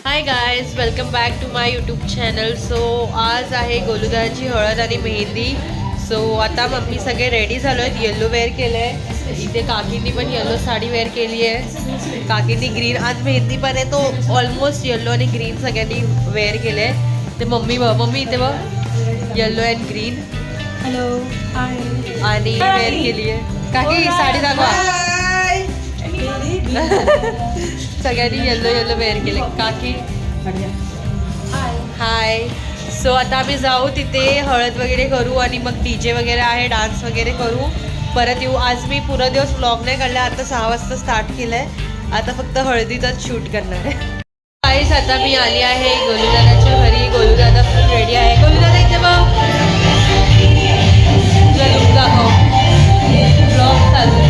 High guys, welcome back to my YouTube channel. So आज आहे गोलूदाची हळद आणि मेहंदी. सो आता मम्मी सगळे रेडी झालो आहेत. येल्लो वेअर केलं आहे. इथे काकींनी पण येल्लो साडी वेअर केली आहे. काकींनी ग्रीन. आज मेहंदी पण आहे तो ऑलमोस्ट येल्लो आणि ग्रीन सगळ्यांनी वेअर केलं आहे. ते मम्मी इथे बघ, येल्लो अँड ग्रीन. हॅलो, हाय. आणि वेअर केली आहे. काकी साडी दाखवा. सगळ्यांनी येल्लो येल्लो वेअर केले. काकी हाय. सो आता आम्ही जाऊ तिथे हळद वगैरे करू आणि मग DJ वगैरे आहे, डान्स वगैरे करू, परत येऊ. आज मी पूर्ण दिवस व्लॉग नाही काढला. आता 6 वाजता स्टार्ट केलंय. आता फक्त हळदीतच शूट करणार आहे. काहीच आता मी आली आहे गोलूदादाच्या घरी. गोलूदादा फुल रेडी आहे. गोलूदादा इथे बघ, तुझा लुक दाखव. व्लॉग चालू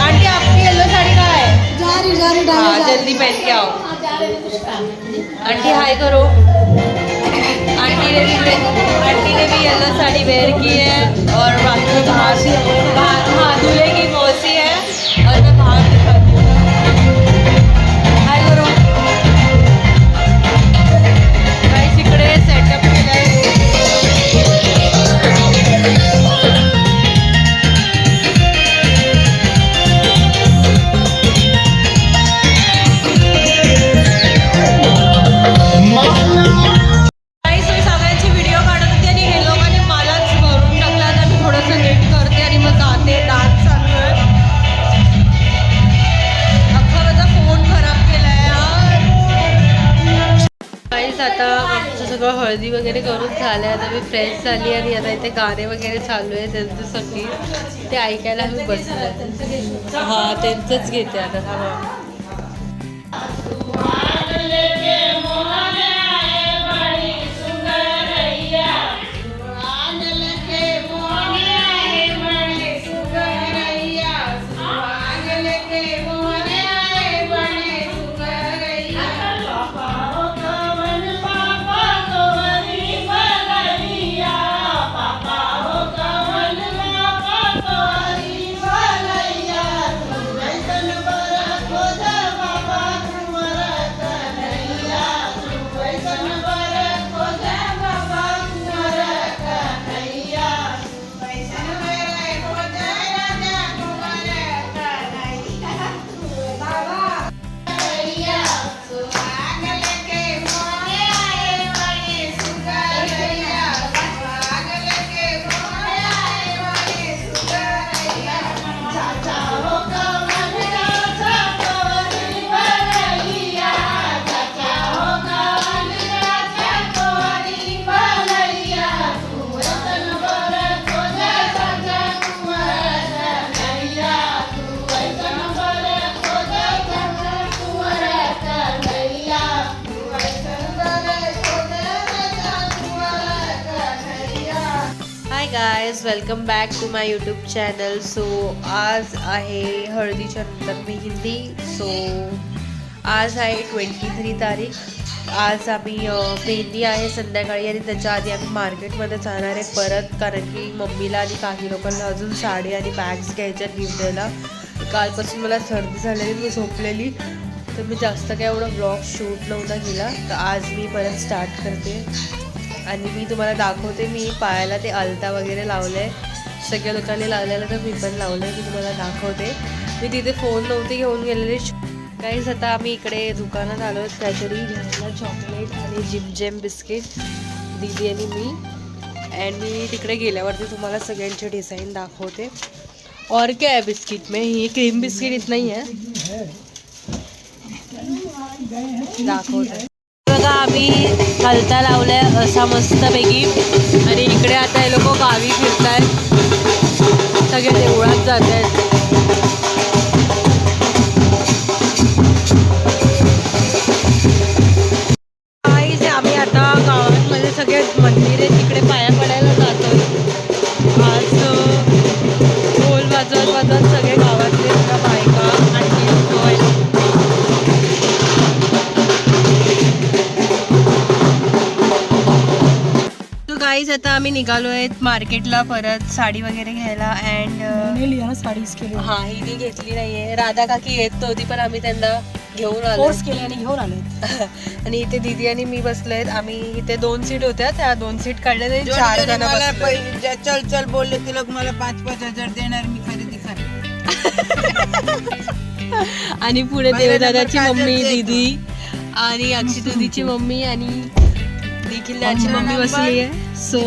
आंटी आपकी येलो साड़ी कहाँ है? हाँ, जल्दी पहन के आओ. आंटी हाय करो. आंटी ने भी येलो साड़ी वेयर की है और बाकी हाँ दूल्हे की मौसी है और मैं बाहर दिखाती हूँ. हाय करो. गाइस इकडे सेटअप केलाय. आता आमचं सगळं हळदी वगैरे करून झालं. आता मी फ्रेश झाली आणि आता इथे गाणे वगैरे चालू आहे त्यांच्यासाठी. ते ऐकायला मी बसले. हा त्यांचंच घेते आता. Hi guys, welcome back to my YouTube channel. So आज आहे हळदीच्या नंतर मेहंदी. सो आज आहे 23 तारीख. आज आम्ही मेहंदी आहे संध्याकाळी आणि त्याच्या आधी आम्ही मार्केटमध्ये जाणार आहे परत, कारण की मम्मीला आणि काही लोकांना अजून साडी आणि बॅग्स घ्यायच्या गिफ्ट द्यायला. कालपासून मला सर्दी झालेली, मी झोपलेली, तर मी जास्त काय एवढा ब्लॉग शूट नव्हता केला. तर आज मी परत स्टार्ट करते आणि मी तुम्हाला दाखवते. मी पायाला ते अलता वगैरे लावलं आहे. सगळ्या लोकांनी लावलेलं तर मी पण लावलं आहे. मी तुम्हाला दाखवते. मी तिथे फोन नव्हते घेऊन गेलेले. काहीच आता आम्ही इकडे दुकानात आलो आहे काहीतरी घ्यायला, चॉकलेट आणि जिमजेम बिस्किट, दीदी आणि मी. अँड मी तिकडे गेल्यावरती तुम्हाला सगळ्यांचे डिझाईन दाखवते. और क्या है बिस्किट में? ये क्रीम बिस्किट इतना ही है. दाखवते बघा. आम्ही हलता लावलाय असा मस्तपैकी. आणि इकडे आता हे लोक गावी फिरतायत, सगळे देवळात जात आहेत. आम्ही आता गावांमध्ये सगळे मंदिर आहे तिकडे पाया पडायला जातो. आज ढोल वाजवत सगळे गावातले बायका आणि गाईज आता आम्ही निघालोय मार्केटला परत साडी वगैरे घ्यायला. अँड नेली ना साडी केली. हा हिने घेतली नाहीये. राधा काकी येत नव्हती पण आम्ही त्यांना घेऊन आलो फोर्स केले आणि घेऊन आले. आणि इथे दीदी आणि मी बसलोय. आम्ही इथे 2 सीट होत्या, त्या 2 सीट काढल्या आणि 4 जण बसलोय. चल चल बोलले ते लोक मला 5-5 हजार देणार, मी खरेदी आणि पुढे देवदादाची मम्मी, दीदी आणि अक्षी दीदीची मम्मी आणि निखिलची मम्मी बसली आहे. सो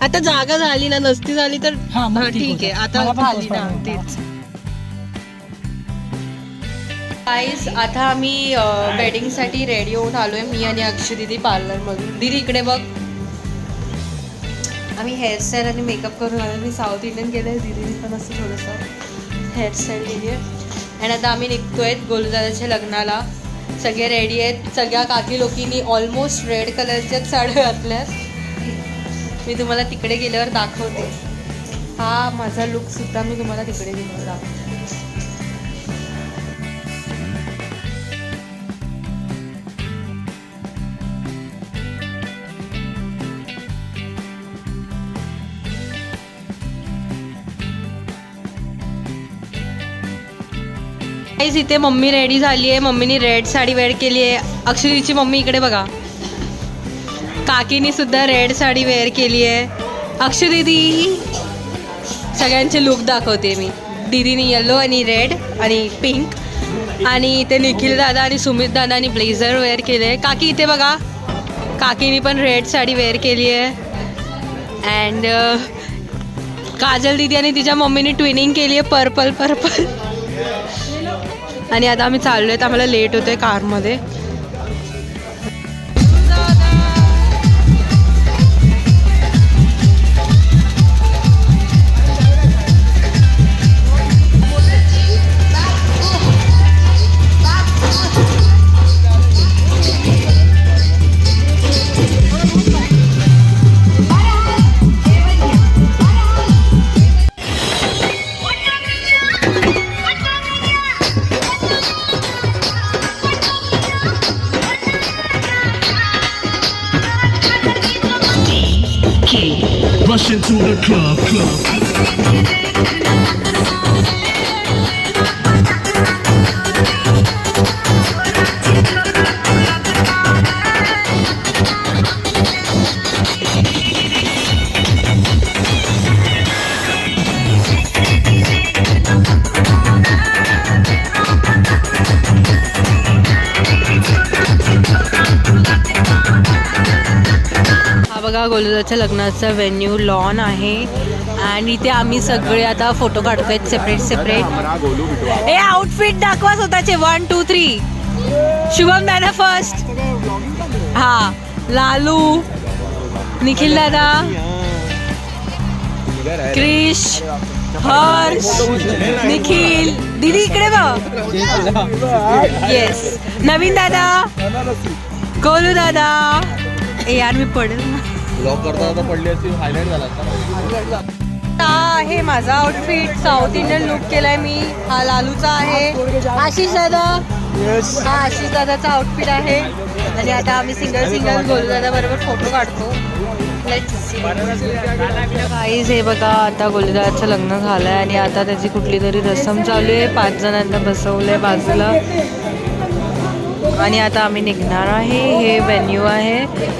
आता जागा झाली ना, नसती झाली तर ठीक आहे. आता झाली ना तेच. गाईस आता आम्ही वेडिंग साठी रेडी होऊन आलोय, मी आणि अक्षय दीदी पार्लर मधून. दीदी इकडे बघ. आम्ही हेअरस्टाईल आणि मेकअप करून आलो. मी साऊथ इंडियन केलंय, दीदीने पण असं थोडंसं हेअरस्टाईल केली आहे. आणि आता आम्ही निघतोय गोलूदादाच्या लग्नाला. सगळे रेडी आहेत. सगळ्या काकी लोकींनी ऑलमोस्ट रेड कलरच्याच साड्या घातल्यात. मी तुम्हाला तिकडे गेल्यावर दाखवते. हा माझा लुक सुद्धा मी तुम्हाला तिकडे गेल्यावर दाखवते. इथे मम्मी रेडी झाली आहे. मम्मीनी रेड साडी वेअर केली आहे. अक्षरीची मम्मी इकडे बघा. काकीनी सुद्धा रेड साडी वेअर केली आहे. अक्षय दीदी सगळ्यांचे लुक दाखवते मी. दीदीनी येलो आणि रेड आणि पिंक. आणि इथे निखिल दादा आणि सुमित दादानी ब्लेझर वेअर केले आहे. काकी इथे बघा, काकीनी पण रेड साडी वेअर केली आहे. अँड काजल दीदी आणि तिच्या मम्मीनी ट्विनिंग केली आहे पर्पल पर्पल. आणि आता आम्ही चाललोय, आम्हाला लेट होतोय कारमध्ये. Rush into the club. बघा गोलूदाच्या लग्नाचा व्हेन्यू लॉन आहे. आणि इथे आम्ही सगळे आता फोटो काढतोय सेपरेट सेपरेट. हे आउटफिट दाखवा स्वतःचे. 1 2 3. शुभम दादा फर्स्ट. हा लालू, निखिल दादा, क्रिश, हर्ष, निखिल, दीदी इकडे बघ. येस, नवीन दादा, गोलू दादा. ए यार मी पडेल ना. हा आहे माझा आउटफिट. साऊथ इंडियन लुक केलाय मी. हा लालूचा आहे. आशिष दादा, हा आशिष दादाचा आउटफिट आहे. आणि आता आम्ही सिंगल सिंगल गोलू दादा बरोबर फोटो काढतो. गाईज हे बघा, आता गोलूदादाचं लग्न झालंय आणि आता त्याची कुठली तरी रसम चालू आहे. 5 जणांना बसवलंय बाजूला. आणि आता आम्ही निघणार आहे. हे व्हेन्यू आहे